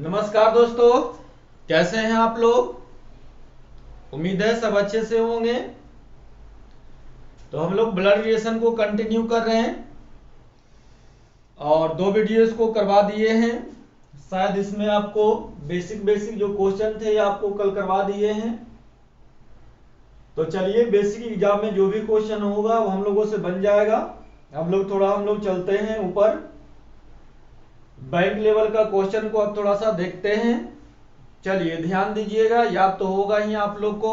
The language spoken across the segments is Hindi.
नमस्कार दोस्तों, कैसे हैं आप लोग। उम्मीद है सब अच्छे से होंगे। तो हम लोग ब्लड रिलेशन को कंटिन्यू कर रहे हैं और दो वीडियोस को करवा दिए हैं। शायद इसमें आपको बेसिक बेसिक जो क्वेश्चन थे ये आपको कल करवा दिए हैं। तो चलिए, बेसिक एग्जाम में जो भी क्वेश्चन होगा वो हम लोगों से बन जाएगा। हम लोग चलते हैं ऊपर। बैंक लेवल का क्वेश्चन को अब थोड़ा सा देखते हैं। चलिए ध्यान दीजिएगा, याद तो होगा ही आप लोग को।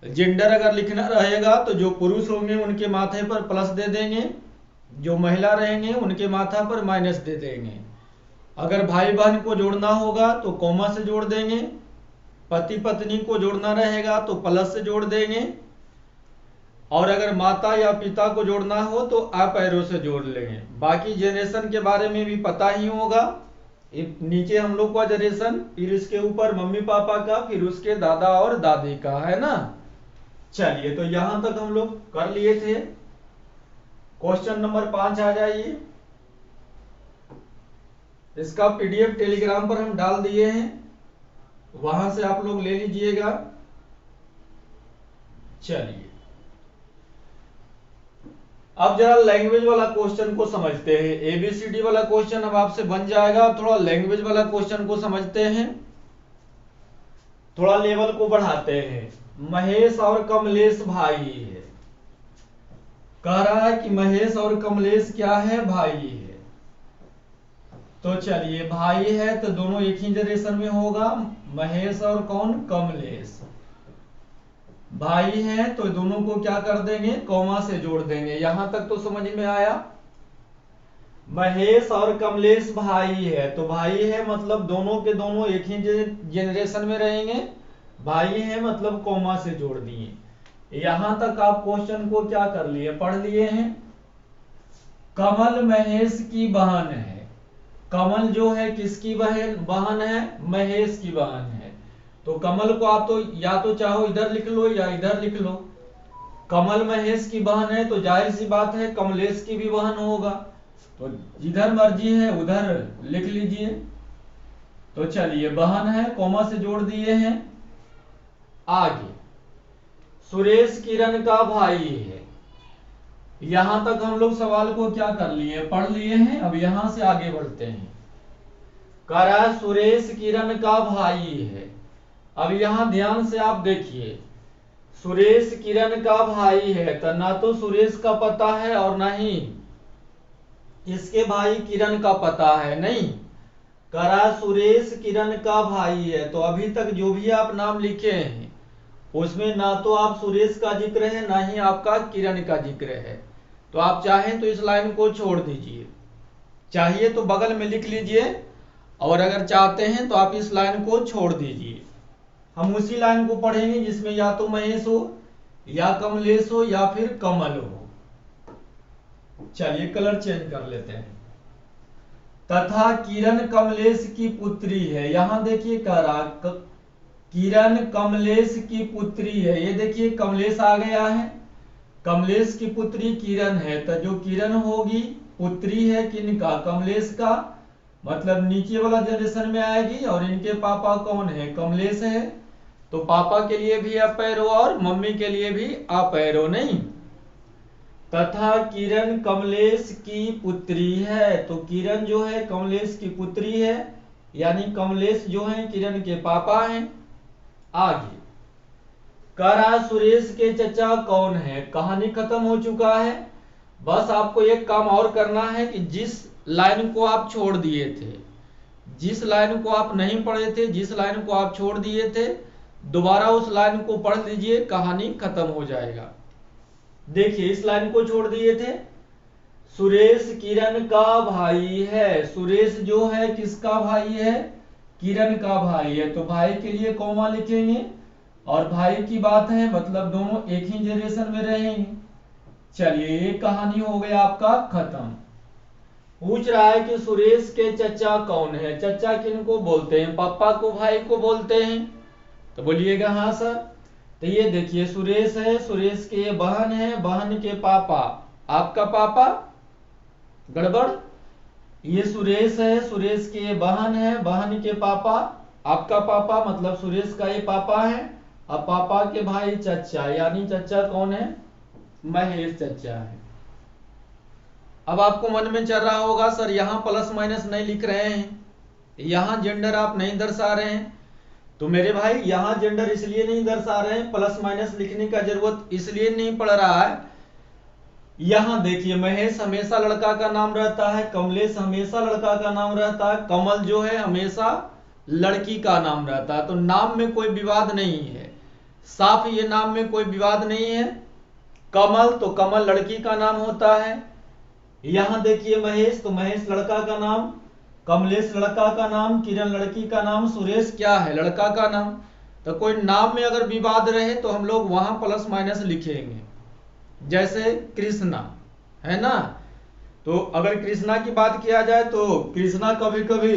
जेंडर अगर लिखना रहेगा तो जो पुरुष होंगे उनके माथे पर प्लस दे देंगे, जो महिला रहेंगे उनके माथा पर माइनस दे देंगे। अगर भाई बहन को जोड़ना होगा तो कॉमा से जोड़ देंगे। पति पत्नी को जोड़ना रहेगा तो प्लस से जोड़ देंगे। और अगर माता या पिता को जोड़ना हो तो अप एरो से जोड़ लेंगे। बाकी जनरेशन के बारे में भी पता ही होगा। नीचे हम लोग का जनरेशन, फिर इसके ऊपर मम्मी पापा का, फिर उसके दादा और दादी का, है ना। चलिए, तो यहां तक हम लोग कर लिए थे। क्वेश्चन नंबर 5 आ जाइए। इसका पीडीएफ टेलीग्राम पर हम डाल दिए हैं, वहां से आप लोग ले लीजिएगा। चलिए, अब जरा लैंग्वेज वाला क्वेश्चन को समझते हैं। एबीसीडी वाला क्वेश्चन अब आपसे बन जाएगा, थोड़ा लैंग्वेज वाला क्वेश्चन को समझते हैं, थोड़ा लेवल को बढ़ाते हैं। महेश और कमलेश भाई है। कह रहा है कि महेश और कमलेश क्या है, भाई है। तो चलिए, भाई है तो दोनों एक ही जनरेशन में होगा। महेश और कौन, कमलेश। भाई है तो दोनों को क्या कर देंगे, कॉमा से जोड़ देंगे। यहां तक तो समझ में आया। महेश और कमलेश भाई है तो भाई है मतलब दोनों के दोनों एक ही जनरेशन में रहेंगे। भाई है मतलब कॉमा से जोड़ दिए। यहां तक आप क्वेश्चन को क्या कर लिए, पढ़ लिए हैं। कमल महेश की बहन है। कमल जो है किसकी बहन है, महेश की बहन है। तो कमल को आप तो या तो चाहो इधर लिख लो या इधर लिख लो। कमल महेश की बहन है तो जाहिर सी बात है कमलेश की भी बहन होगा। तो जिधर मर्जी है उधर लिख लीजिए। तो चलिए, बहन है, कॉमा से जोड़ दिए हैं। आगे, सुरेश किरण का भाई है। यहां तक हम लोग सवाल को क्या कर लिए, पढ़ लिए हैं। अब यहां से आगे बढ़ते हैं। कह रहा है सुरेश किरण का भाई है। अब यहां ध्यान से आप देखिए, सुरेश किरण का भाई है तो ना तो सुरेश का पता है और ना ही इसके भाई किरण का पता है, नहीं। करा सुरेश किरण का भाई है तो अभी तक जो भी आप नाम लिखे हैं उसमें ना तो आप सुरेश का जिक्र है ना ही आपका किरण का जिक्र है। तो आप चाहें तो इस लाइन को छोड़ दीजिए, चाहिए तो बगल में लिख लीजिए, और अगर चाहते हैं तो आप इस लाइन को छोड़ दीजिए। हम उसी लाइन को पढ़ेंगे जिसमें या तो महेश हो या कमलेश हो या फिर कमल हो। चलिए, कलर चेंज कर लेते हैं। तथा किरण कमलेश की पुत्री है। यहां देखिए, कह रहा किरण कमलेश की पुत्री है। ये देखिए कमलेश आ गया है, कमलेश की पुत्री किरण है। तो जो किरण होगी पुत्री है किनका, कमलेश का, मतलब नीचे वाला जनरेशन में आएगी। और इनके पापा कौन है, कमलेश है। तो पापा के लिए भी अप एरो और मम्मी के लिए भी अप एरो, नहीं। तथा किरण कमलेश की पुत्री है तो किरण जो है कमलेश की पुत्री है, यानी कमलेश जो है किरण के पापा हैं। आगे, करा सुरेश के चचा कौन है। कहानी खत्म हो चुका है। बस आपको एक काम और करना है कि जिस लाइन को आप छोड़ दिए थे, जिस लाइन को आप नहीं पढ़े थे, जिस लाइन को आप छोड़ दिए थे, दोबारा उस लाइन को पढ़ लीजिए, कहानी खत्म हो जाएगा। देखिए, इस लाइन को छोड़ दिए थे, सुरेश किरण का भाई है। सुरेश जो है किसका भाई है, किरण का भाई है। तो भाई के लिए कॉमा लिखेंगे, और भाई की बात है मतलब दोनों एक ही जनरेशन में रहेंगे। चलिए, ये कहानी हो गया आपका खत्म। पूछ रहा है कि सुरेश के चचा कौन है। चचा किनको बोलते हैं, पापा को, भाई को बोलते हैं। तो बोलिएगा हाँ सर। तो ये देखिए, सुरेश है, सुरेश के बहन है, बहन के पापा, आपका पापा, गड़बड़। ये सुरेश है, सुरेश के बहन है, बहन के पापा, आपका पापा मतलब सुरेश का ये पापा है, अब पापा के भाई चचा, यानी चचा कौन है, महेश चचा है। अब आपको मन में चल रहा होगा सर यहाँ प्लस माइनस नहीं लिख रहे हैं, यहाँ जेंडर आप नहीं दर्शा रहे हैं। तो मेरे भाई यहाँ जेंडर इसलिए नहीं दर्शा रहे हैं, प्लस माइनस लिखने का जरूरत इसलिए नहीं पड़ रहा है। यहाँ देखिए महेश हमेशा लड़का का नाम रहता है, कमलेश हमेशा लड़का का नाम रहता है, कमल जो है हमेशा लड़की का नाम रहता है। तो नाम में कोई विवाद नहीं है, साफ ये नाम में कोई विवाद नहीं है। कमल तो कमल लड़की का नाम होता है। यहाँ देखिए महेश तो महेश लड़का का नाम, कमलेश लड़का का नाम, किरण लड़की का नाम, सुरेश क्या है लड़का का नाम। तो कोई नाम में अगर विवाद रहे तो हम लोग वहां प्लस माइनस लिखेंगे। जैसे कृष्णा है ना, तो अगर कृष्णा की बात किया जाए तो कृष्णा कभी कभी,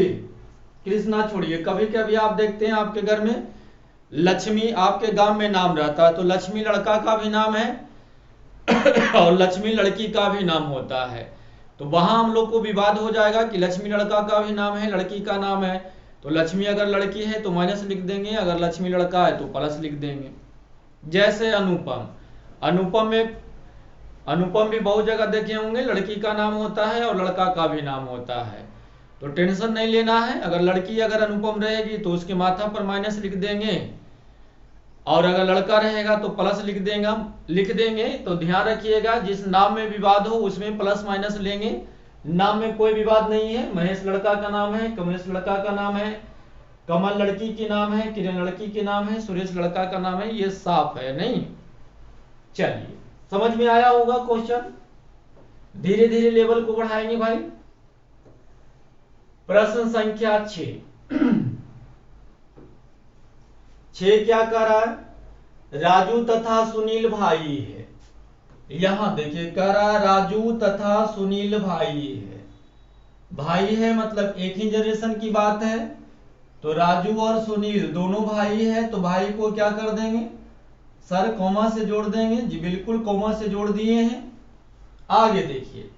कृष्णा छोड़िए, कभी कभी आप देखते हैं आपके घर में लक्ष्मी, आपके गांव में नाम रहता है तो लक्ष्मी लड़का का भी नाम है और लक्ष्मी लड़की का भी नाम होता है। तो वहां हम लोग को विवाद हो जाएगा कि लक्ष्मी लड़का का भी नाम है, लड़की का नाम है। तो लक्ष्मी अगर लड़की है तो माइनस लिख देंगे, अगर लक्ष्मी लड़का है तो प्लस लिख देंगे। जैसे अनुपम, अनुपम में, अनुपम भी बहुत जगह देखे होंगे लड़की का नाम होता है और लड़का का भी नाम होता है। तो टेंशन नहीं लेना है, अगर लड़की अगर अनुपम रहेगी तो उसके माथा पर माइनस लिख देंगे, और अगर लड़का रहेगा तो प्लस लिख देंगे। तो ध्यान रखिएगा जिस नाम में विवाद हो उसमें प्लस माइनस लेंगे। नाम में कोई विवाद नहीं है, महेश लड़का का नाम है, कमलेश लड़का का नाम है, कमल लड़की की नाम है, किरण लड़की के नाम है, सुरेश लड़का का नाम है, ये साफ है नहीं। चलिए समझ में आया होगा क्वेश्चन, धीरे धीरे लेवल को बढ़ाएंगे भाई। प्रश्न संख्या 6 क्या कह रहा है, राजू तथा सुनील भाई है। यहां देखिए कह रहा है राजू तथा सुनील भाई है, भाई है मतलब एक ही जनरेशन की बात है। तो राजू और सुनील दोनों भाई है, तो भाई को क्या कर देंगे सर, कॉमा से जोड़ देंगे जी, बिल्कुल कॉमा से जोड़ दिए हैं। आगे देखिए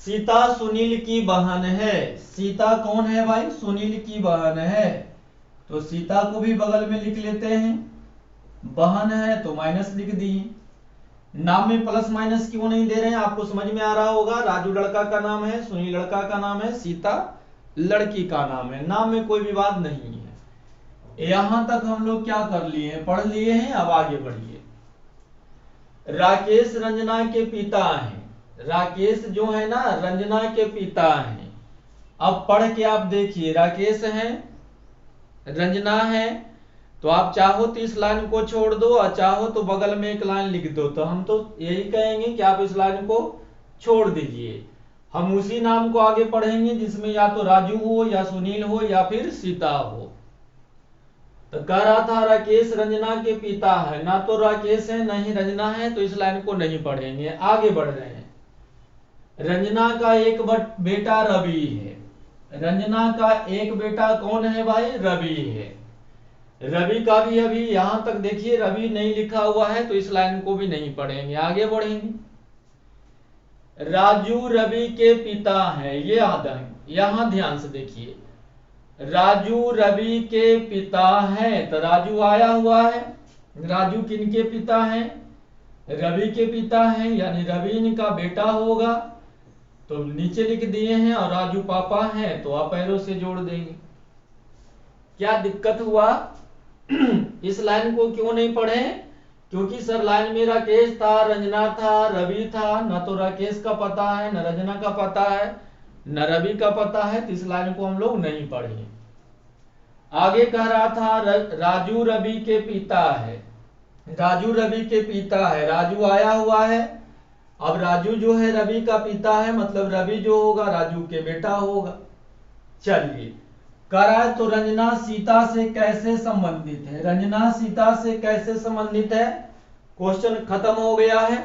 सीता सुनील की बहन है, सीता कौन है भाई, सुनील की बहन है, तो सीता को भी बगल में लिख लेते हैं, बहन है तो माइनस लिख दिए। नाम में प्लस माइनस क्यों नहीं दे रहे हैं, आपको समझ में आ रहा होगा, राजू लड़का का नाम है, सुनील लड़का का नाम है, सीता लड़की का नाम है, नाम में कोई विवाद नहीं है। यहां तक हम लोग क्या कर लिए हैं, पढ़ लिए हैं। अब आगे बढ़िए, राकेश रंजना के पिता हैं, राकेश जो है ना रंजना के पिता हैं। अब पढ़ के आप देखिए, राकेश है, रंजना है, तो आप चाहो तो इस लाइन को छोड़ दो और चाहो तो बगल में एक लाइन लिख दो। तो हम तो यही कहेंगे कि आप इस लाइन को छोड़ दीजिए, हम उसी नाम को आगे पढ़ेंगे जिसमें या तो राजू हो या सुनील हो या फिर सीता हो। तो कह रहा था राकेश रंजना के पिता है, ना तो राकेश है ना ही रंजना है, तो इस लाइन को नहीं पढ़ेंगे। आगे बढ़ रहे हैं, रंजना का एक बेटा रवि है, रंजना का एक बेटा कौन है भाई, रवि है। रवि का भी अभी यहां तक देखिए रवि नहीं लिखा हुआ है, तो इस लाइन को भी नहीं पढ़ेंगे, आगे बढ़ेंगे। राजू रवि के पिता है, ये याद है, यहां ध्यान से देखिए, राजू रवि के पिता हैं, तो राजू आया हुआ है, राजू किनके पिता हैं, रवि के पिता हैं, यानी रवि इनका बेटा होगा, तो नीचे लिख दिए हैं, और राजू पापा हैं तो आप एरो से जोड़ देंगे। क्या दिक्कत हुआ इस लाइन को क्यों नहीं पढ़े, क्योंकि सर लाइन में राकेश था, रंजना था, रवि था, न तो राकेश का पता है, न रंजना का पता है, न रवि का पता है, तो इस लाइन को हम लोग नहीं पढ़े। आगे कह रहा था राजू रवि के पिता है, राजू रवि के पिता है, राजू आया हुआ है, अब राजू जो है रवि का पिता है, मतलब रवि जो होगा राजू के बेटा होगा। चलिए करा है, तो रंजना सीता से कैसे संबंधित है, रंजना सीता से कैसे संबंधित है, क्वेश्चन खत्म हो गया है,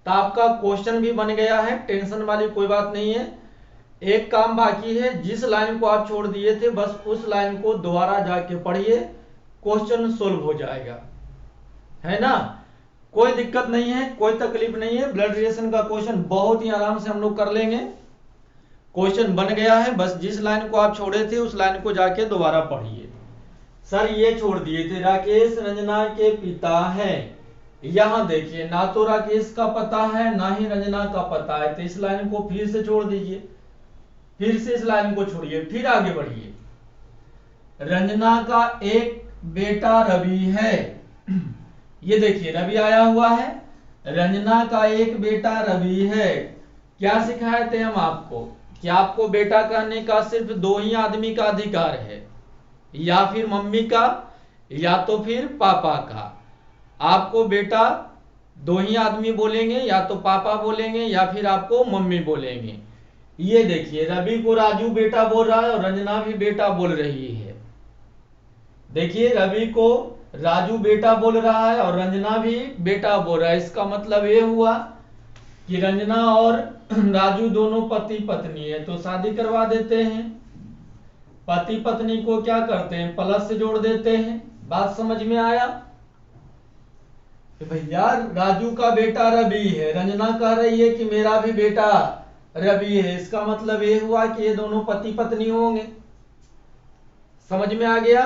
तो आपका क्वेश्चन भी बन गया है, टेंशन वाली कोई बात नहीं है। एक काम बाकी है, जिस लाइन को आप छोड़ दिए थे बस उस लाइन को दोबारा जाके पढ़िए, क्वेश्चन सोल्व हो जाएगा, है ना, कोई दिक्कत नहीं है, कोई तकलीफ नहीं है। ब्लड रिलेशन का क्वेश्चन बहुत ही आराम से हम लोग कर लेंगे, क्वेश्चन बन गया है, बस जिस लाइन को आप छोड़े थे उस लाइन को जाके दोबारा पढ़िए। सर ये छोड़ दिए थे राकेश रंजना के पिता है, यहां देखिए ना तो राकेश का पता है ना ही रंजना का पता है, तो इस लाइन को फिर से छोड़ दीजिए, फिर से इस लाइन को छोड़िए, फिर आगे बढ़िए। रंजना का एक बेटा रवि है, ये देखिए रवि आया हुआ है, रंजना का एक बेटा रवि है। क्या सिखाए थे हम आपको कि आपको बेटा कहने का सिर्फ दो ही आदमी का अधिकार है, या फिर मम्मी का या तो फिर पापा का। आपको बेटा दो ही आदमी बोलेंगे, या तो पापा बोलेंगे या फिर आपको मम्मी बोलेंगे। ये देखिए रवि को राजू बेटा बोल रहा है और रंजना भी बेटा बोल रही है। देखिए रवि को राजू बेटा बोल रहा है और रंजना भी बेटा बोल रहा है। इसका मतलब ये हुआ कि रंजना और राजू दोनों पति पत्नी है, तो शादी करवा देते हैं। पति पत्नी को क्या करते हैं, प्लस से जोड़ देते हैं। बात समझ में आया? भैया राजू का बेटा रवि है, रंजना कह रही है कि मेरा भी बेटा रवि है, इसका मतलब ये हुआ कि ये दोनों पति पत्नी होंगे। समझ में आ गया?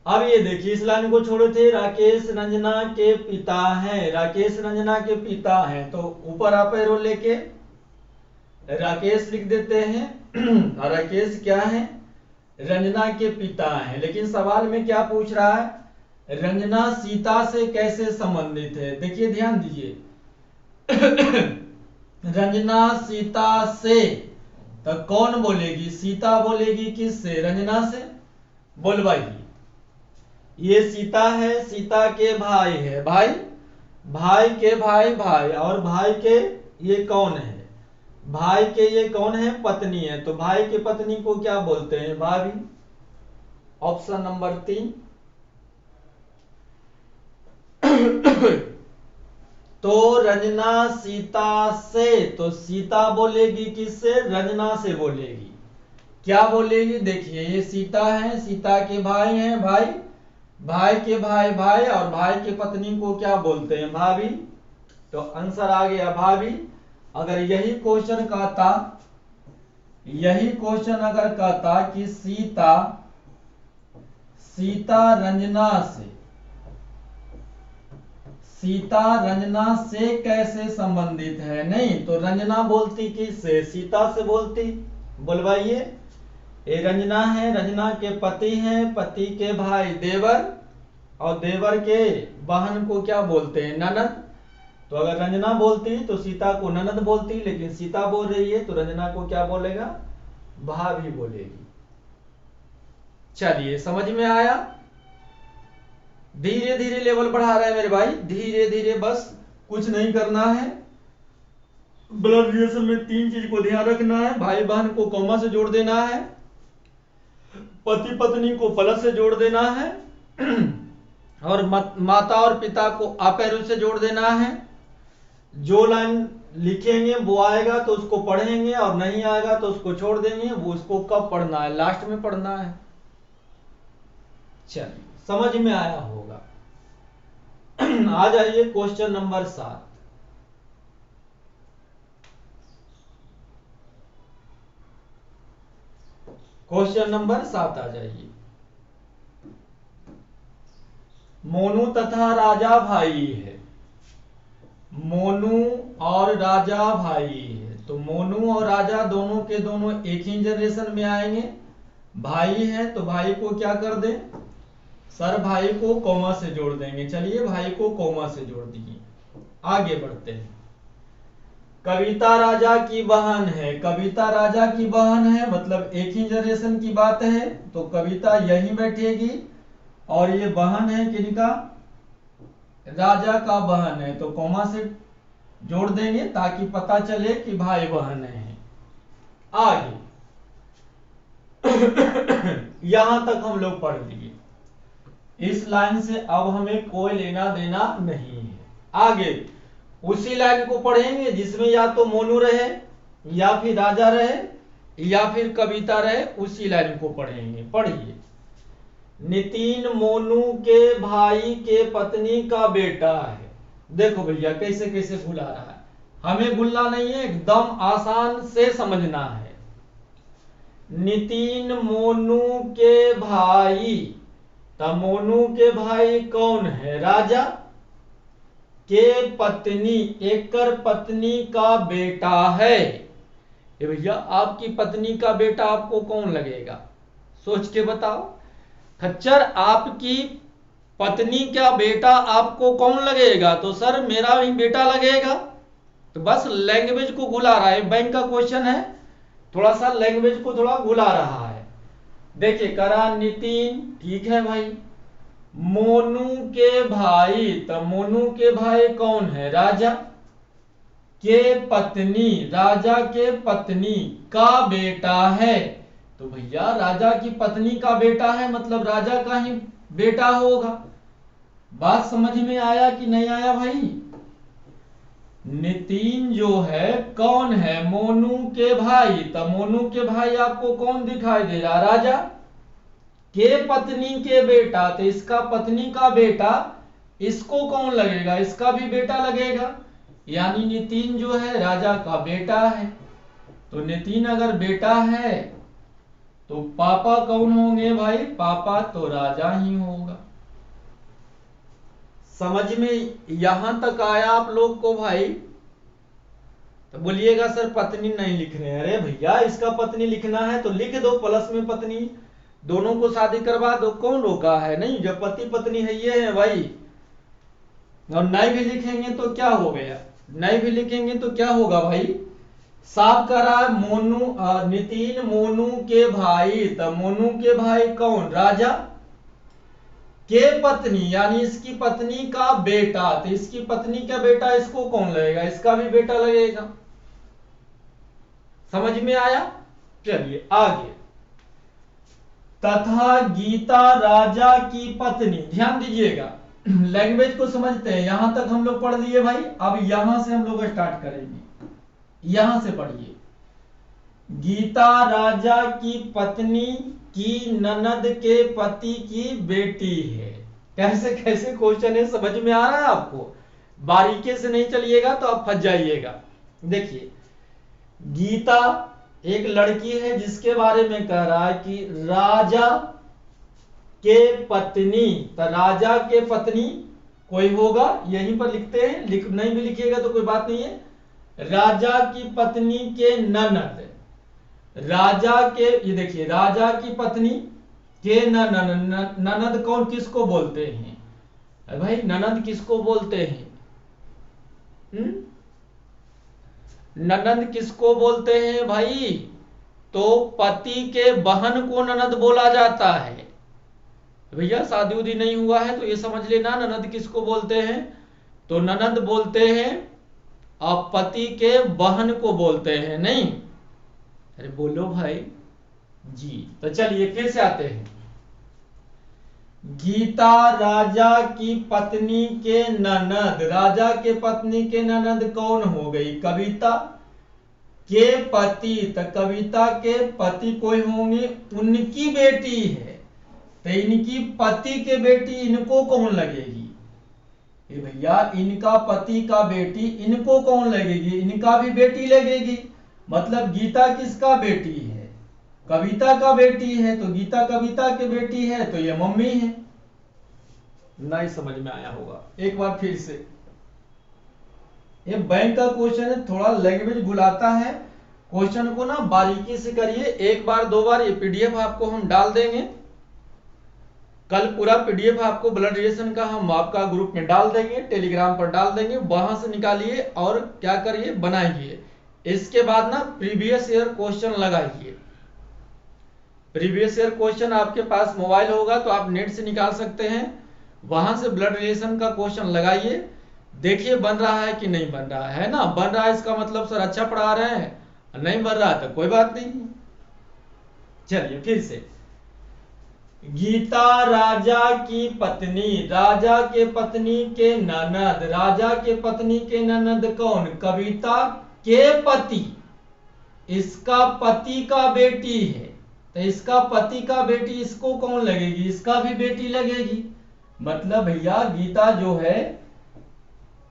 अब ये देखिए इस लाइन को छोड़े थे, राकेश रंजना के पिता हैं, राकेश रंजना के पिता हैं, तो ऊपर आप एरो लेके राकेश लिख देते हैं। और राकेश क्या है, रंजना के पिता हैं। लेकिन सवाल में क्या पूछ रहा है, रंजना सीता से कैसे संबंधित है। देखिए ध्यान दीजिए, रंजना सीता से, तो कौन बोलेगी, सीता बोलेगी किससे, रंजना से। बोलवाइए। ये सीता है, सीता के भाई है, भाई भाई के भाई भाई, और भाई के ये कौन है, भाई के ये कौन है, पत्नी है, तो भाई के पत्नी को क्या बोलते हैं, भाभी। Option number 3। तो रंजना सीता से, तो सीता बोलेगी किससे, रंजना से बोलेगी। क्या बोलेगी, देखिए ये सीता है, सीता के भाई हैं, भाई भाई के भाई भाई, और भाई के पत्नी को क्या बोलते हैं, भाभी। तो आंसर आ गया भाभी। अगर यही क्वेश्चन कहता, यही क्वेश्चन अगर कहता कि सीता रंजना से, सीता रंजना से कैसे संबंधित है, नहीं तो रंजना बोलती किससे, सीता से बोलती। बोलवाइए। ये रंजना है, रंजना के पति हैं, पति के भाई देवर, और देवर के बहन को क्या बोलते हैं, ननद। तो अगर रंजना बोलती तो सीता को ननद बोलती, लेकिन सीता बोल रही है तो रंजना को क्या बोलेगा, भाभी बोलेगी। चलिए समझ में आया? धीरे धीरे लेवल बढ़ा रहे हैं मेरे भाई, धीरे धीरे, बस कुछ नहीं करना है। ब्लड रिलेशन में 3 चीज को ध्यान रखना है, भाई बहन को कॉमा से जोड़ देना है, पति पत्नी को प्लस से जोड़ देना है, और माता और पिता को अप एरो से जोड़ देना है। जो लाइन लिखेंगे वो आएगा तो उसको पढ़ेंगे, और नहीं आएगा तो उसको छोड़ देंगे। वो उसको कब पढ़ना है, लास्ट में पढ़ना है। चलिए समझ में आया होगा। आ जाइए क्वेश्चन नंबर 7। क्वेश्चन नंबर 7 आ जाइए। मोनू तथा राजा भाई है, मोनू और राजा भाई है, तो मोनू और राजा दोनों के दोनों एक ही जनरेशन में आएंगे। भाई है तो भाई को क्या कर दें, सर भाई को कॉमा से जोड़ देंगे। चलिए भाई को कॉमा से जोड़ दिए, आगे बढ़ते हैं। कविता राजा की बहन है, कविता राजा की बहन है, मतलब एक ही जनरेशन की बात है, तो कविता यहीं बैठेगी, और ये बहन है किनका, राजा का बहन है, तो कॉमा से जोड़ देंगे ताकि पता चले कि भाई बहन है। आगे यहां तक हम लोग पढ़ लिए। इस लाइन से अब हमें कोई लेना देना नहीं है। आगे उसी लाइन को पढ़ेंगे जिसमें या तो मोनू रहे, या फिर राजा रहे, या फिर कविता रहे, उसी लाइन को पढ़ेंगे। पढ़िए। नितिन मोनू के भाई के पत्नी का बेटा है। देखो भैया कैसे कैसे भुला रहा है, हमें भूलना नहीं है, एकदम आसान से समझना है। नितिन मोनू के भाई, तो मोनू के भाई कौन है? राजा के पत्नी, एकर पत्नी का बेटा है। ये भैया आपकी पत्नी का बेटा आपको कौन लगेगा? सोच के बताओ। खच्चर आपकी पत्नी का बेटा आपको कौन लगेगा? तो सर मेरा ही बेटा लगेगा। तो बस लैंग्वेज को भुला रहा है, बैंक का क्वेश्चन है, थोड़ा सा लैंग्वेज को थोड़ा भुला रहा है। देखिए करा नितिन, ठीक है भाई। मोनू के भाई, तो मोनू के भाई कौन है? राजा के पत्नी, राजा के पत्नी का बेटा है। तो भैया राजा की पत्नी का बेटा है मतलब राजा का ही बेटा होगा। बात समझ में आया कि नहीं आया भाई? नितिन जो है कौन है? मोनू के भाई, तो मोनू के भाई आपको कौन दिखाई दे रहा? राजा के पत्नी के बेटा, तो इसका पत्नी का बेटा इसको कौन लगेगा? इसका भी बेटा लगेगा, यानी नितिन जो है राजा का बेटा है। तो नितिन अगर बेटा है तो पापा कौन होंगे भाई? पापा तो राजा ही होगा। समझ में यहां तक आया आप लोग को भाई? तो बोलिएगा सर पत्नी नहीं लिख रहे हैं। अरे भैया इसका पत्नी लिखना है तो लिख दो, प्लस में पत्नी, दोनों को शादी करवा दो, कौन रोका है? नहीं, जब पति पत्नी है ये है भाई। और नहीं भी लिखेंगे तो क्या हो गया? नहीं भी लिखेंगे तो क्या होगा भाई? साफ करा मोनू, नितिन मोनू के भाई, तो मोनू के भाई कौन? राजा के पत्नी, यानी इसकी पत्नी का बेटा, तो इसकी पत्नी का बेटा इसको कौन लगेगा? इसका भी बेटा लगेगा। समझ में आया? चलिए आगे। तथा गीता राजा की पत्नी, ध्यान दीजिएगा लैंग्वेज को समझते हैं। यहां तक हम लोग पढ़ लिए भाई, अब यहां से हम लोग स्टार्ट करेंगे। यहां से पढ़िए। गीता राजा की पत्नी की ननद के पति की बेटी है। कैसे कैसे क्वेश्चन है, समझ में आ रहा है आपको? बारीकी से नहीं चलिएगा तो आप फंस जाइएगा। देखिए गीता एक लड़की है जिसके बारे में कह रहा है कि राजा के पत्नी, तो राजा के पत्नी कोई होगा, यहीं पर लिखते हैं, नहीं भी लिखिएगा तो कोई बात नहीं है। राजा की पत्नी के ननद, राजा के, ये देखिए राजा की पत्नी के ननद, ननद कौन किसको बोलते हैं? भाई ननद किसको बोलते हैं? ननद किसको बोलते हैं भाई? तो पति के बहन को ननद बोला जाता है। भैया शादी उदी नहीं हुआ है तो ये समझ लेना ननद किसको बोलते हैं? तो ननद बोलते हैं और पति के बहन को बोलते हैं। नहीं, अरे बोलो भाई जी। तो चलिए फिर से आते हैं। गीता राजा की पत्नी के ननद, राजा के पत्नी के ननद कौन हो गई? कविता के पति, तो कविता के पति कोई होंगे, उनकी बेटी है, तो इनकी पति के बेटी इनको कौन लगेगी? ये भैया इनका पति का बेटी इनको कौन लगेगी? इनका भी बेटी लगेगी। मतलब गीता किसका बेटी है? कविता का बेटी है, तो गीता कविता की बेटी है, तो ये मम्मी है। नहीं समझ में आया होगा, एक बार फिर से। ये बैंक का क्वेश्चन है, थोड़ा लैंग्वेज भुलाता है। क्वेश्चन को ना बारीकी से करिए, एक बार दो बार। ये पीडीएफ आपको हम डाल देंगे कल, पूरा पीडीएफ आपको ब्लड रिलेशन का हम आपका ग्रुप में डाल देंगे, टेलीग्राम पर डाल देंगे, वहां से निकालिए और क्या करिए, बनाइए। इसके बाद ना प्रीवियस ईयर क्वेश्चन लगाइए। प्रीवियस ईयर क्वेश्चन आपके पास मोबाइल होगा तो आप नेट से निकाल सकते हैं, वहां से ब्लड रिलेशन का क्वेश्चन लगाइए, देखिए बन रहा है कि नहीं बन रहा है ना। बन रहा है इसका मतलब सर अच्छा पढ़ा रहे हैं, नहीं बन रहा तो कोई बात नहीं। चलिए फिर से। गीता राजा की पत्नी, राजा के पत्नी के ननद, राजा के पत्नी के ननद कौन? कविता के पति, इसका पति का बेटी है, तो इसका पति का बेटी इसको कौन लगेगी? इसका भी बेटी लगेगी। मतलब भैया गीता जो है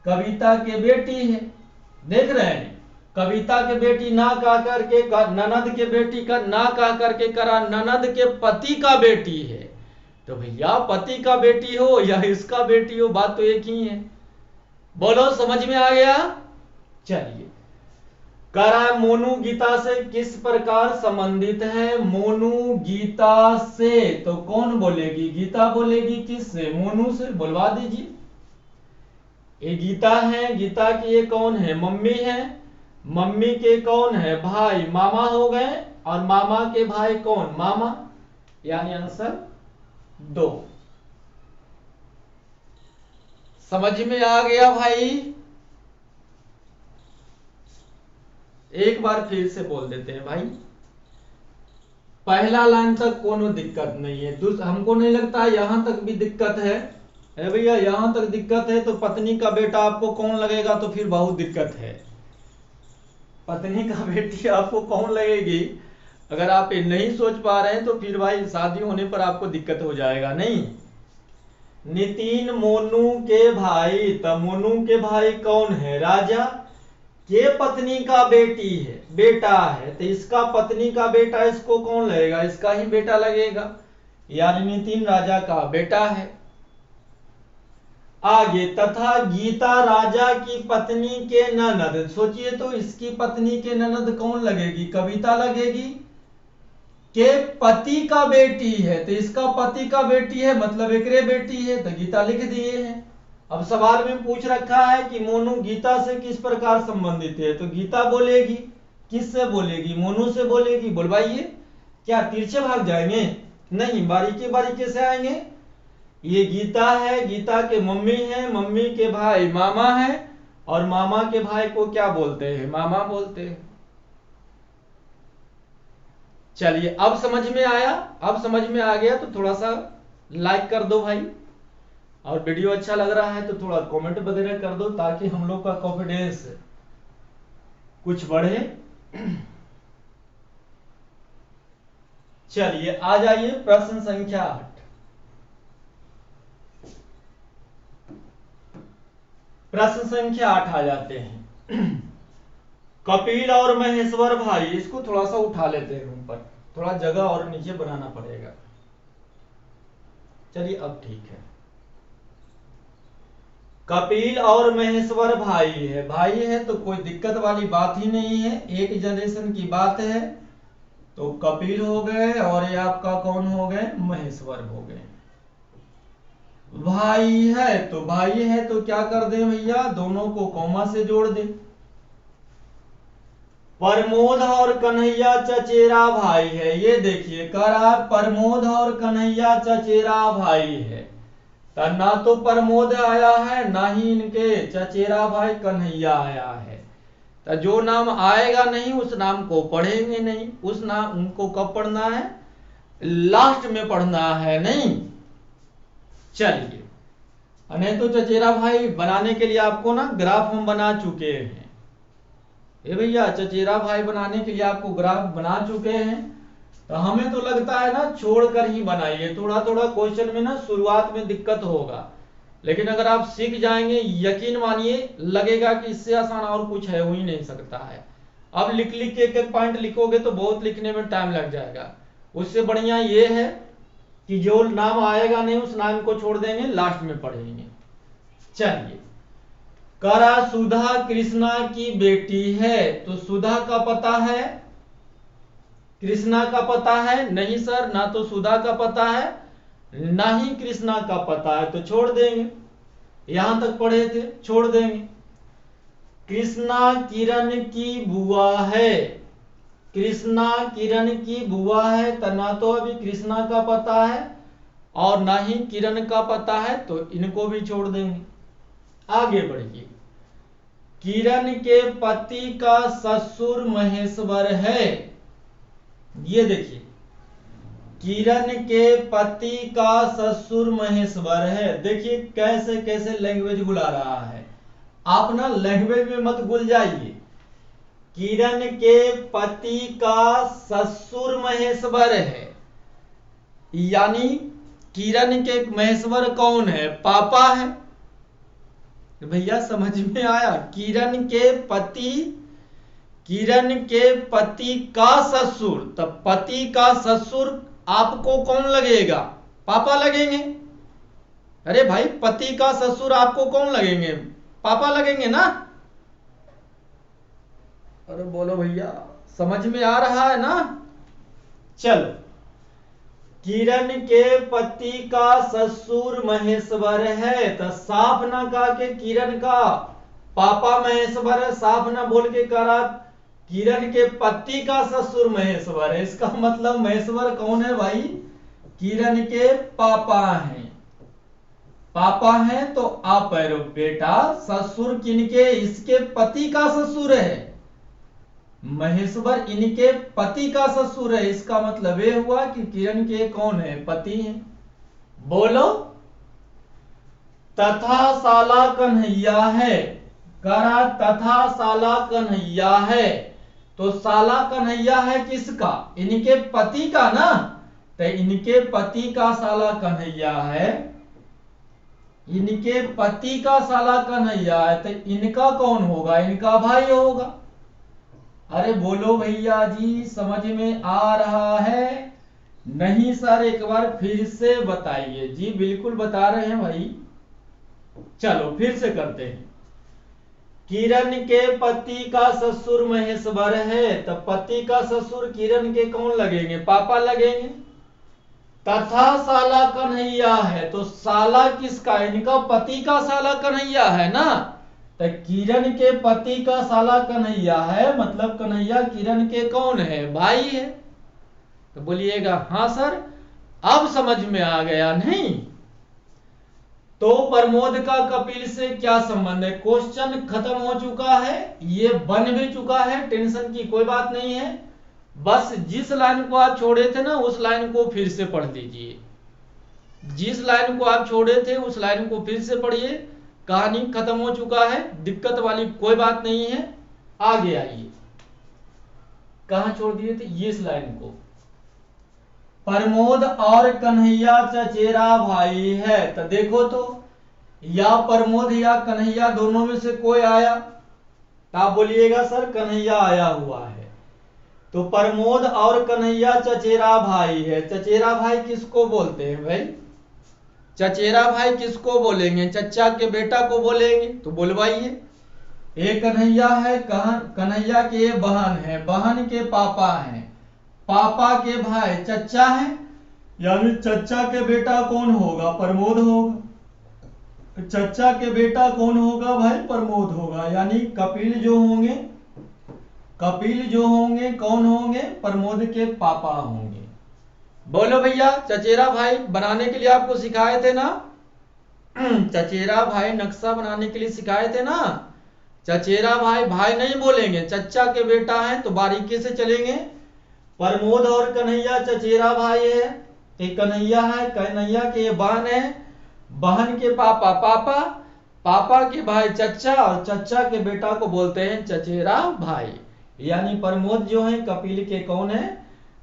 कविता के बेटी है। देख रहे हैं, कविता के बेटी ना कह करके ननद के बेटी का ना कह करके करा ननद के पति का बेटी है। तो भैया पति का बेटी हो या इसका बेटी हो, बात तो एक ही है। बोलो समझ में आ गया। चलिए, करा मोनू गीता से किस प्रकार संबंधित है? मोनू गीता से तो कौन बोलेगी? गीता बोलेगी किससे? मोनू से। बोलवा दीजिए। ये गीता है, गीता की ये कौन है? मम्मी है। मम्मी के कौन है? भाई, मामा हो गए। और मामा के भाई कौन? मामा। यानी आंसर 2। समझ में आ गया भाई? एक बार फिर से बोल देते हैं भाई। पहला लाइन तक कोनो दिक्कत नहीं है, हमको नहीं लगता यहां तक भी दिक्कत है भैया। यहां तक दिक्कत है तो पत्नी का बेटा आपको कौन लगेगा? तो फिर बहुत दिक्कत है। पत्नी का बेटी आपको कौन लगेगी? अगर आप ये नहीं सोच पा रहे हैं तो फिर भाई शादी होने पर आपको दिक्कत हो जाएगा। नहीं, नितिन मोनू के भाई, तो मोनू के भाई कौन है? राजा के पत्नी का बेटी है, बेटा है, तो इसका पत्नी का बेटा इसको कौन लगेगा? इसका ही बेटा लगेगा, यानी नितिन राजा का बेटा है। आगे, तथा गीता राजा की पत्नी के ननद। सोचिए तो इसकी पत्नी के ननद कौन लगेगी? कविता लगेगी। के पति का बेटी है, तो इसका पति का बेटी है, मतलब एकरे बेटी है, तो गीता लिख दिए हैं। अब सवाल में पूछ रखा है कि मोनू गीता से किस प्रकार संबंधित है, तो गीता बोलेगी। किससे बोलेगी? मोनू से बोलेगी। बोलवाइए। क्या तिरछे भाग जाएंगे? नहीं, बारीकी बारीकी से आएंगे। ये गीता है, गीता के मम्मी है, मम्मी के भाई मामा है, और मामा के भाई को क्या बोलते हैं? मामा बोलते हैं। चलिए, अब समझ में आया? अब समझ में आ गया तो थोड़ा सा लाइक कर दो भाई, और वीडियो अच्छा लग रहा है तो थोड़ा कमेंट वगैरह कर दो, ताकि हम लोग का कॉन्फिडेंस कुछ बढ़े। चलिए, आ जाइए प्रश्न संख्या 8। प्रश्न संख्या 8 आ जाते हैं। कपिल और महेश्वर भाई, इसको थोड़ा सा उठा लेते हैं ऊपर, थोड़ा जगह और नीचे बनाना पड़ेगा। चलिए, अब ठीक है। कपिल और महेश्वर भाई है, भाई है तो कोई दिक्कत वाली बात ही नहीं है, एक जनरेशन की बात है। तो कपिल हो गए और ये आपका कौन हो गए? महेश्वर हो गए। भाई है तो भाई है तो क्या कर दें भैया? दोनों को कॉमा से जोड़ दें। प्रमोद और कन्हैया चचेरा भाई है, ये देखिए करा प्रमोद और कन्हैया चचेरा भाई है, तो ना तो प्रमोद आया है ना ही इनके चचेरा भाई कन्हैया आया है। तो जो नाम आएगा नहीं उस नाम को पढ़ेंगे नहीं। उस नाम उनको कब पढ़ना है? लास्ट में पढ़ना है। नहीं, चलिए, नहीं तो चचेरा भाई बनाने के लिए आपको ना ग्राफ हम बना चुके हैं। ये भैया चचेरा भाई बनाने के लिए आपको ग्राफ बना चुके हैं। तो हमें तो लगता है ना छोड़कर ही बनाइए, थोड़ा थोड़ा क्वेश्चन में ना शुरुआत में दिक्कत होगा, लेकिन अगर आप सीख जाएंगे यकीन मानिए लगेगा कि इससे आसान और कुछ है हो ही नहीं सकता है। अब लिख लिख के एक एक पॉइंट लिखोगे तो बहुत लिखने में टाइम लग जाएगा। उससे बढ़िया ये है कि जो नाम आएगा नहीं उस नाम को छोड़ देंगे, लास्ट में पढ़ेंगे। चलिए, करा सुधा कृष्णा की बेटी है, तो सुधा का पता है, कृष्णा का पता है नहीं सर, ना तो सुधा का पता है ना ही कृष्णा का पता है, तो छोड़ देंगे। यहां तक पढ़े थे, छोड़ देंगे। कृष्णा किरण की बुआ है, कृष्णा किरण की बुआ है, तो ना तो अभी कृष्णा का पता है और ना ही किरण का पता है, तो इनको भी छोड़ देंगे। आगे बढ़िए। किरण के पति का ससुर महेश्वर है, ये देखिए किरण के पति का ससुर महेश्वर है। देखिए कैसे कैसे लैंग्वेज बुला रहा है। आप ना लैंग्वेज में मत भूल जाइए। किरण के पति का ससुर महेश्वर है, यानी किरण के महेश्वर कौन है? पापा है। भैया समझ में आया? किरण के पति किरण के पति का ससुर, तो पति का ससुर आपको कौन लगेगा? पापा लगेंगे। अरे भाई, पति का ससुर आपको कौन लगेंगे? पापा लगेंगे ना। अरे बोलो भैया, समझ में आ रहा है ना? चलो, किरण के पति का ससुर महेश्वर है, तो साफ ना कहा के किरण का पापा महेश्वर है, साफ ना बोल के करा किरण के पति का ससुर महेश्वर है। इसका मतलब महेश्वर कौन है भाई? किरण के पापा हैं। पापा हैं तो आप बेटा, ससुर किनके? इसके पति का ससुर है। महेश्वर इनके पति का ससुर है। इसका मतलब ये हुआ कि किरण के कौन है? पति हैं। बोलो। तथा साला कन्हैया है, करा तथा साला कन्हैया है, तो साला कन्हैया है किसका? इनके पति का ना। तो इनके पति का साला कन्हैया है, इनके पति का साला कन्हैया है, तो इनका कौन होगा? इनका भाई होगा। अरे बोलो भैया जी, समझ में आ रहा है? नहीं सर, एक बार फिर से बताइए। जी बिल्कुल बता रहे हैं भाई। चलो फिर से करते हैं। किरण के पति का ससुर महेश्वर है, तो पति का ससुर किरण के कौन लगेंगे? पापा लगेंगे। तथा साला कन्हैया है, तो साला किसका? इनका पति का साला कन्हैया है ना। तो किरण के पति का साला कन्हैया है, मतलब कन्हैया किरण के कौन है? भाई है। तो बोलिएगा हाँ सर, अब समझ में आ गया नहीं? तो प्रमोद का कपिल से क्या संबंध है? क्वेश्चन खत्म हो चुका है, ये बन भी चुका है, टेंशन की कोई बात नहीं है। बस जिस लाइन को आप छोड़े थे ना, उस लाइन को फिर से पढ़ लीजिए। जिस लाइन को आप छोड़े थे उस लाइन को फिर से पढ़िए। कहानी खत्म हो चुका है, दिक्कत वाली कोई बात नहीं है। आगे आइए, कहां छोड़ दिए थे? ये इस लाइन को। प्रमोद और कन्हैया चचेरा भाई है, तो देखो तो, या प्रमोद या कन्हैया दोनों में से कोई आया? तो आप बोलिएगा सर कन्हैया आया हुआ है। तो प्रमोद और कन्हैया चचेरा भाई है। चचेरा भाई किसको बोलते हैं भाई? चचेरा भाई किसको बोलेंगे? चचा के बेटा को बोलेंगे। तो बोलवाइए। एक कन्हैया है, कन्हैया के बहन है, बहन के पापा हैं, पापा के भाई चचा है, यानी चचा के बेटा कौन होगा? प्रमोद होगा। चचा के बेटा कौन होगा भाई? प्रमोद होगा। यानी कपिल जो होंगे, कपिल जो होंगे कौन होंगे? प्रमोद के पापा होंगे। बोलो भैया, चचेरा भाई बनाने के लिए आपको सिखाए थे ना? चचेरा भाई नक्शा बनाने के लिए सिखाए थे ना? चचेरा भाई, भाई नहीं बोलेंगे, चचा के बेटा है, तो बारीकी से चलेंगे। प्रमोद और कन्हैया चचेरा भाई है, तो कन्हैया है, कन्हैया के बहन है, बहन के पापा पापा, पापा के भाई चचा, और चचा के बेटा को बोलते हैं चचेरा भाई। यानी प्रमोद जो है कपिल के कौन है?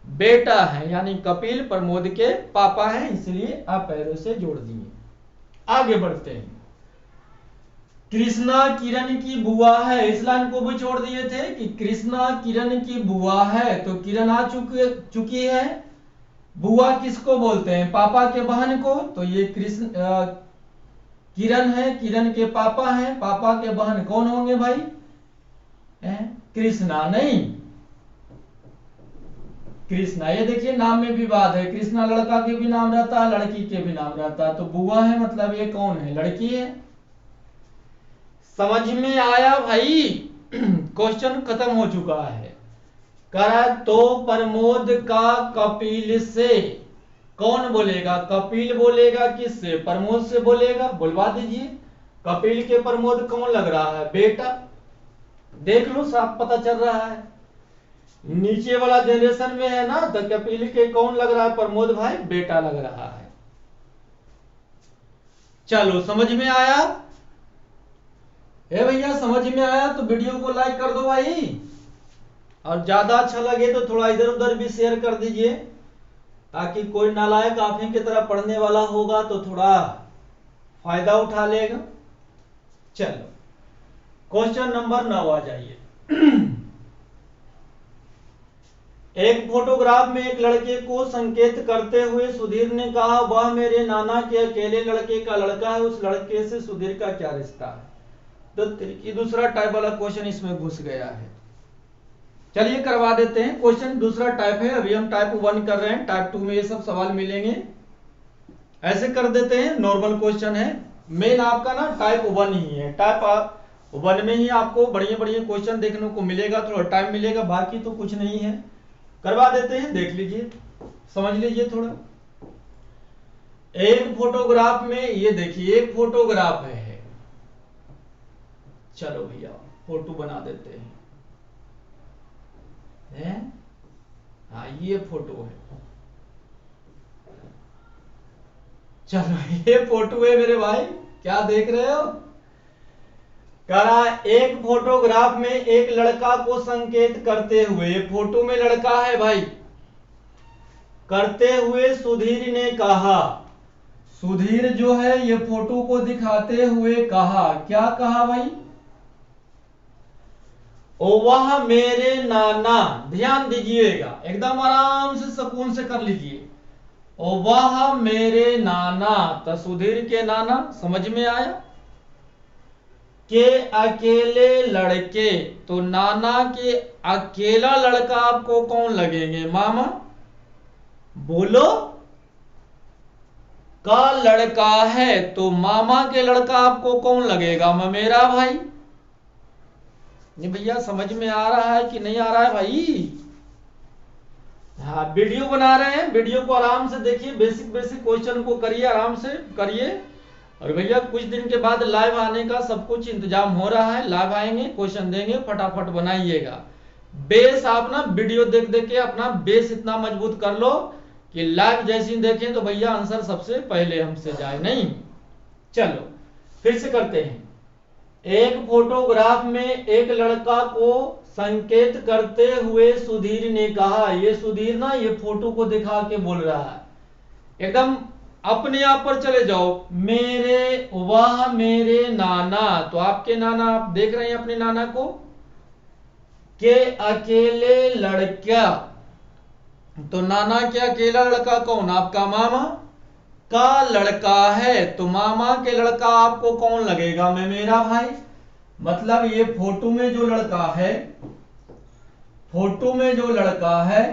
बेटा है। यानी कपिल प्रमोद के पापा हैं, इसलिए आप पैरों से जोड़ दिए। आगे बढ़ते हैं। कृष्णा किरण की बुआ है, इस लाइन को भी छोड़ दिए थे कि कृष्णा किरण की बुआ है, तो किरण आ चुकी है। बुआ किसको बोलते हैं? पापा के बहन को। तो ये किरण है, किरण के पापा हैं, पापा के बहन कौन होंगे भाई? कृष्णा नहीं, कृष्णा। ये देखिए नाम में विवाद है, कृष्णा लड़का के भी नाम रहता है, लड़की के भी नाम रहता है। तो बुआ है मतलब ये कौन है? लड़की है। समझ में आया भाई? क्वेश्चन खत्म हो चुका है। करा तो प्रमोद का कपिल से कौन बोलेगा? कपिल बोलेगा किससे? प्रमोद से बोलेगा। बोलवा दीजिए। कपिल के प्रमोद कौन लग रहा है? बेटा। देख लो, साफ पता चल रहा है। नीचे वाला जनरेशन में है ना, तो कपिल के कौन लग रहा है? प्रमोद भाई बेटा लग रहा है। चलो, समझ में आया? भैया समझ में आया तो वीडियो को लाइक कर दो भाई, और ज्यादा अच्छा लगे तो थोड़ा इधर उधर भी शेयर कर दीजिए, ताकि कोई नालायक आप ही की तरह पढ़ने वाला होगा तो थोड़ा फायदा उठा लेगा। चलो, क्वेश्चन नंबर 9 आ जाइए। एक फोटोग्राफ में एक लड़के को संकेत करते हुए सुधीर ने कहा, वह मेरे नाना के अकेले लड़के का लड़का है, उस लड़के से सुधीर का क्या रिश्ता है। तो दूसरा टाइप वाला क्वेश्चन इसमें घुस गया है। चलिए करवा देते हैं। क्वेश्चन दूसरा टाइप है, अभी हम टाइप 1 कर रहे हैं, टाइप 2 में ये सब सवाल मिलेंगे। ऐसे कर देते हैं, नॉर्मल क्वेश्चन है। मेन आपका ना टाइप 1 ही है। टाइप 1 में ही आपको बढ़िया बढ़िया क्वेश्चन देखने को मिलेगा, थोड़ा टाइम मिलेगा, बाकी तो कुछ नहीं है। करवा देते हैं, देख लीजिए, समझ लीजिए थोड़ा। एक फोटोग्राफ में ये देखिए, एक फोटोग्राफ है। चलो भैया फोटो बना देते हैं। हाँ ये फोटो है। चलो ये फोटो है मेरे भाई, क्या देख रहे हो। कह रहा एक फोटोग्राफ में एक लड़का को संकेत करते हुए, फोटो में लड़का है भाई, करते हुए सुधीर ने कहा, सुधीर जो है ये फोटो को दिखाते हुए कहा, क्या कहा भाई, ओ वह मेरे नाना, ध्यान दीजिएगा, एकदम आराम से सुकून से कर लीजिए। ओ वह मेरे नाना, तो सुधीर के नाना, समझ में आया, के अकेले लड़के, तो नाना के अकेला लड़का आपको कौन लगेंगे, मामा, बोलो, का लड़का है तो मामा के लड़का आपको कौन लगेगा, ममेरा भाई। नहीं भैया समझ में आ रहा है कि नहीं आ रहा है भाई। हाँ वीडियो बना रहे हैं, वीडियो को आराम से देखिए, बेसिक बेसिक क्वेश्चन को करिए, आराम से करिए। और भैया कुछ दिन के बाद लाइव आने का सब कुछ इंतजाम हो रहा है, लाइव आएंगे, क्वेश्चन देंगे, फटाफट बनाइएगा। बेस आप ना वीडियो देख देख के अपना बेस इतना मजबूत कर लो कि लाइव जैसे ही देखें तो भैया आंसर सबसे पहले हमसे जाए। नहीं, चलो फिर से करते हैं। एक फोटोग्राफ में एक लड़का को संकेत करते हुए सुधीर ने कहा, ये सुधीर ना ये फोटो को दिखा के बोल रहा है, एकदम अपने आप पर चले जाओ, मेरे, वह मेरे नाना, तो आपके नाना, आप देख रहे हैं अपने नाना को, के अकेले लड़का, तो नाना के अकेला लड़का कौन, आपका मामा, का लड़का है तो मामा के लड़का आपको कौन लगेगा, मैं मेरा भाई। मतलब ये फोटो में जो लड़का है, फोटो में जो लड़का है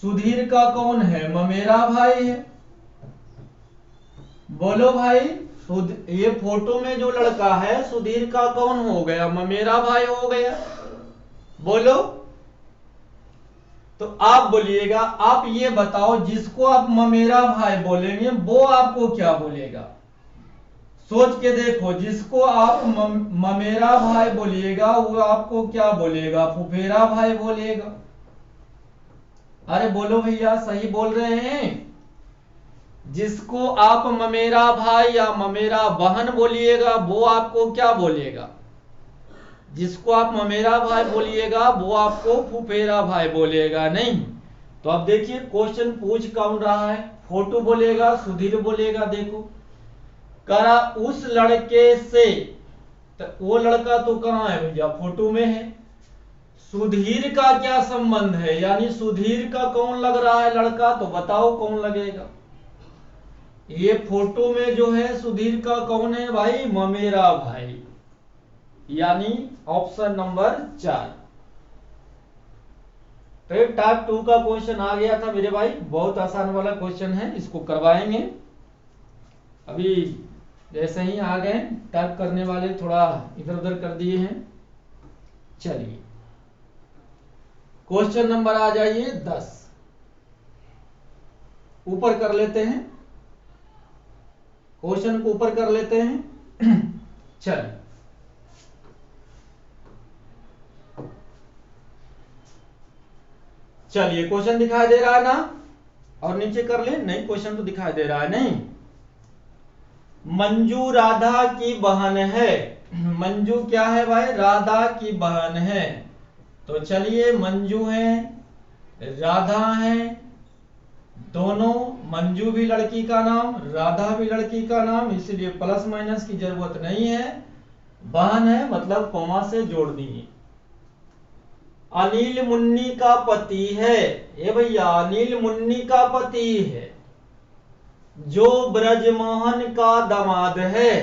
सुधीर का कौन है, ममेरा भाई है। बोलो भाई, ये फोटो में जो लड़का है सुधीर का कौन हो गया, ममेरा भाई हो गया। बोलो, तो आप बोलिएगा, आप ये बताओ, जिसको आप ममेरा भाई बोलेंगे वो आपको क्या बोलेगा, सोच के देखो, जिसको आप ममेरा भाई बोलिएगा वो आपको क्या बोलेगा, फुफेरा भाई बोलेगा। अरे बोलो भैया, सही बोल रहे हैं। जिसको आप ममेरा भाई या ममेरा बहन बोलिएगा वो आपको क्या बोलेगा, जिसको आप ममेरा भाई बोलिएगा वो आपको फुफेरा भाई बोलेगा। नहीं, तो अब देखिए क्वेश्चन पूछ कौन रहा है, फोटो बोलेगा, सुधीर बोलेगा। देखो करा उस लड़के से, तो वो लड़का तो कहां है भैया, फोटो में है। सुधीर का क्या संबंध है, यानी सुधीर का कौन लग रहा है लड़का, तो बताओ कौन लगेगा। ये फोटो में जो है सुधीर का कौन है भाई, ममेरा भाई, यानी ऑप्शन नंबर 4। तो टाइप 2 का क्वेश्चन आ गया था मेरे भाई, बहुत आसान वाला क्वेश्चन है, इसको करवाएंगे। अभी जैसे ही आ गए, टाइप करने वाले थोड़ा इधर उधर कर दिए हैं। चलिए क्वेश्चन नंबर आ जाइए 10, ऊपर कर लेते हैं, क्वेश्चन को ऊपर कर लेते हैं। चलिए चलिए क्वेश्चन दिखाई दे रहा है ना, और नीचे कर ले, नहीं क्वेश्चन तो दिखाई दे रहा है। नहीं, मंजू राधा की बहन है। मंजू क्या है भाई, राधा की बहन है। तो चलिए मंजू है, राधा है, दोनों, मंजू भी लड़की का नाम, राधा भी लड़की का नाम, इसलिए प्लस माइनस की जरूरत नहीं है। बहन है मतलब कोमा से जोड़ दिए। अनिल मुन्नी का पति है, ये भैया अनिल मुन्नी का पति है, जो ब्रजमोहन का दामाद है।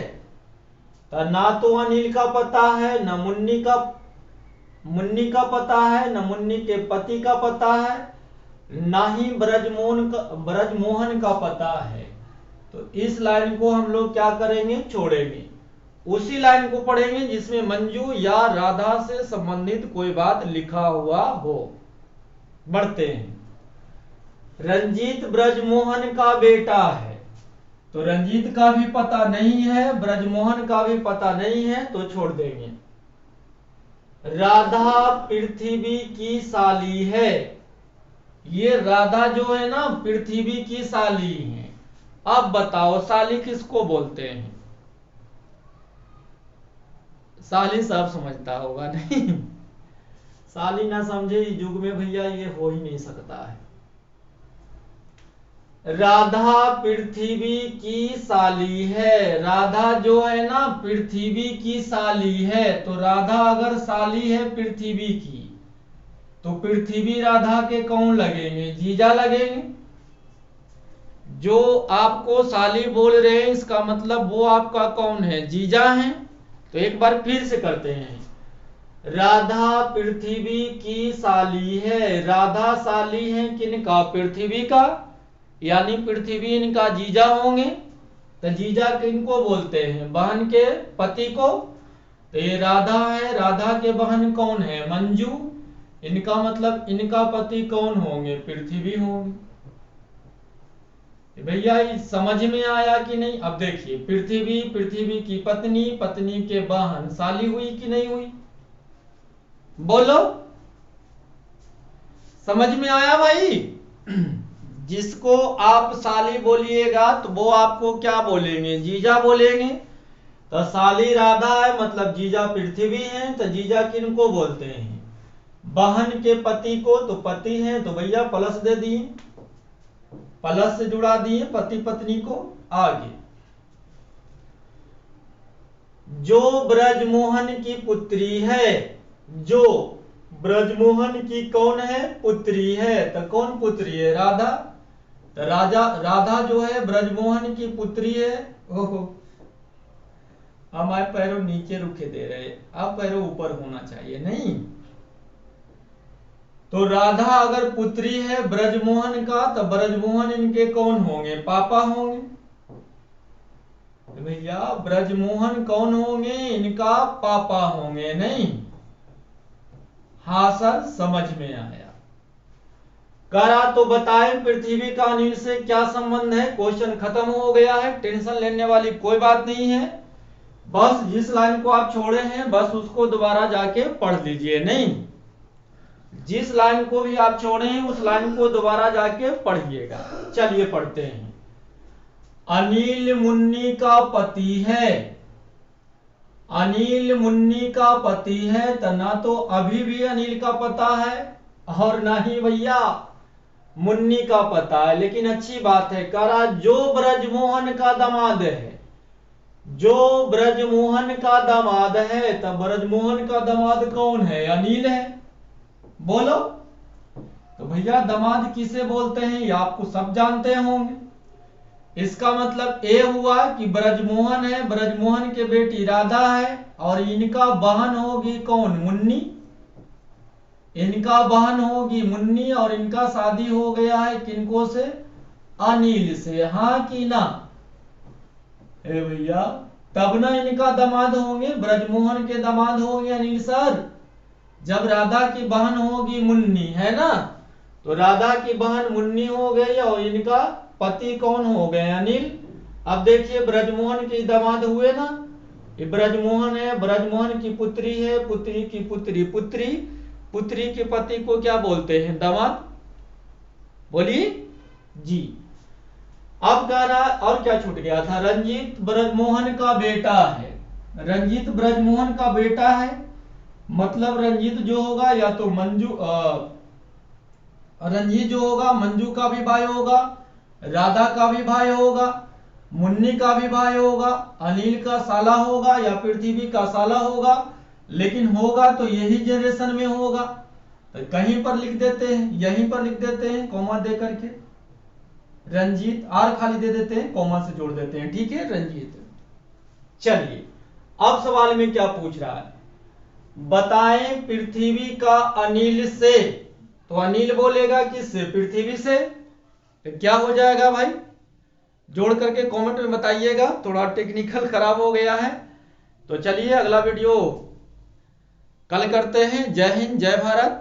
तो ना तो अनिल का पता है, न मुन्नी का पता है, न मुन्नी के पति का पता है, ना ही ब्रजमोहन का पता है। तो इस लाइन को हम लोग क्या करेंगे, छोड़ेंगे। उसी लाइन को पढ़ेंगे जिसमें मंजू या राधा से संबंधित कोई बात लिखा हुआ हो। बढ़ते हैं। रंजीत ब्रजमोहन का बेटा है, तो रंजीत का भी पता नहीं है, ब्रजमोहन का भी पता नहीं है, तो छोड़ देंगे। राधा पृथ्वी की साली है, ये राधा जो है ना पृथ्वी की साली है। अब बताओ साली किसको बोलते हैं? साली सब समझता होगा नहीं? साली ना समझे इस युग में भैया ये हो ही नहीं सकता है। राधा पृथ्वी की साली है, राधा जो है ना पृथ्वी की साली है। तो राधा अगर साली है पृथ्वी की, तो पृथ्वी राधा के कौन लगेंगे? जीजा लगेंगे। जो आपको साली बोल रहे हैं इसका मतलब वो आपका कौन है? जीजा है। तो एक बार फिर से करते हैं। राधा पृथ्वी की साली है, राधा साली है किनका? पृथ्वी का, यानी पृथ्वी इनका जीजा होंगे। तो जीजा किनको बोलते हैं? बहन के पति को। तो ये राधा है, राधा के बहन कौन है? मंजू। इनका मतलब इनका पति कौन होंगे? पृथ्वी होंगे। भैया समझ में आया कि नहीं? अब देखिए, पृथ्वी, पृथ्वी की पत्नी, पत्नी के बहन, साली हुई कि नहीं हुई? बोलो, समझ में आया भाई? जिसको आप साली बोलिएगा तो वो आपको क्या बोलेंगे? जीजा बोलेंगे। तो साली राधा है मतलब जीजा पृथ्वी है। तो जीजा किनको बोलते हैं? बहन के पति को। तो पति है तो भैया प्लस दे दिए, प्लस से जुड़ा दिए पति पत्नी को। आगे, जो ब्रजमोहन की पुत्री है, जो ब्रजमोहन की कौन है? पुत्री है। तो कौन पुत्री है? राधा। तो राधा जो है ब्रजमोहन की पुत्री है। ओहो, हमारे पैरों नीचे रुके दे रहे, अब पैरों ऊपर होना चाहिए नहीं। तो राधा अगर पुत्री है ब्रजमोहन का, तो ब्रजमोहन इनके कौन होंगे? पापा होंगे। भैया ब्रजमोहन कौन होंगे? इनका पापा होंगे नहीं? हाँ सर, समझ में आया। करा तो बताएं पृथ्वी का अनिल से क्या संबंध है। क्वेश्चन खत्म हो गया है, टेंशन लेने वाली कोई बात नहीं है। बस जिस लाइन को आप छोड़े हैं बस उसको दोबारा जाके पढ़ लीजिए। नहीं, जिस लाइन को भी आप छोड़े हैं उस लाइन को दोबारा जाके पढ़िएगा। चलिए पढ़ते हैं। अनिल मुन्नी का पति है, अनिल मुन्नी का पति है। तो ना तो अभी भी अनिल का पता है और ना ही भैया मुन्नी का पता है। लेकिन अच्छी बात है, करा जो ब्रजमोहन का दामाद है, जो ब्रजमोहन का दामाद है। तो ब्रजमोहन का दामाद कौन है? अनिल है। बोलो, तो भैया दामाद किसे बोलते हैं ये आपको सब जानते होंगे। इसका मतलब ये हुआ कि ब्रजमोहन है, ब्रजमोहन के बेटी राधा है, और इनका बहन होगी कौन? मुन्नी। इनका बहन होगी मुन्नी, और इनका शादी हो गया है किनको से? अनिल से। हाँ कि ना? भैया तब ना इनका दामाद होंगे, ब्रजमोहन के दामाद होंगे अनिल सर। जब राधा की बहन होगी मुन्नी, है ना? तो राधा की बहन मुन्नी हो गई और इनका पति कौन हो गए? अनिल। अब देखिए ब्रजमोहन के दामाद हुए ना, ये ब्रजमोहन है, ब्रजमोहन की पुत्री है, पुत्री की पुत्री, पुत्री, पुत्री के पति को क्या बोलते हैं? दामाद। बोलिए जी। अब कह रहा और क्या छूट गया था? रंजीत ब्रजमोहन का बेटा है, रंजीत ब्रजमोहन का बेटा है। मतलब रंजीत जो होगा या तो रंजीत जो होगा मंजू का भी भाई होगा, राधा का भी भाई होगा, मुन्नी का भी भाई होगा, अनिल का साला होगा या पृथ्वी का साला होगा। लेकिन होगा तो यही जनरेशन में होगा। तो कहीं पर लिख देते हैं, यहीं पर लिख देते हैं कॉमा दे करके, रंजीत, आर खाली दे देते हैं, कॉमा से जोड़ देते हैं, ठीक है, रंजीत। चलिए अब सवाल में क्या पूछ रहा है, बताएं पृथ्वी का अनिल से, तो अनिल बोलेगा किससे, पृथ्वी से, तो क्या हो जाएगा भाई, जोड़ करके कमेंट में बताइएगा, थोड़ा टेक्निकल खराब हो गया है। तो चलिए अगला वीडियो कल करते हैं। जय हिंद, जय भारत।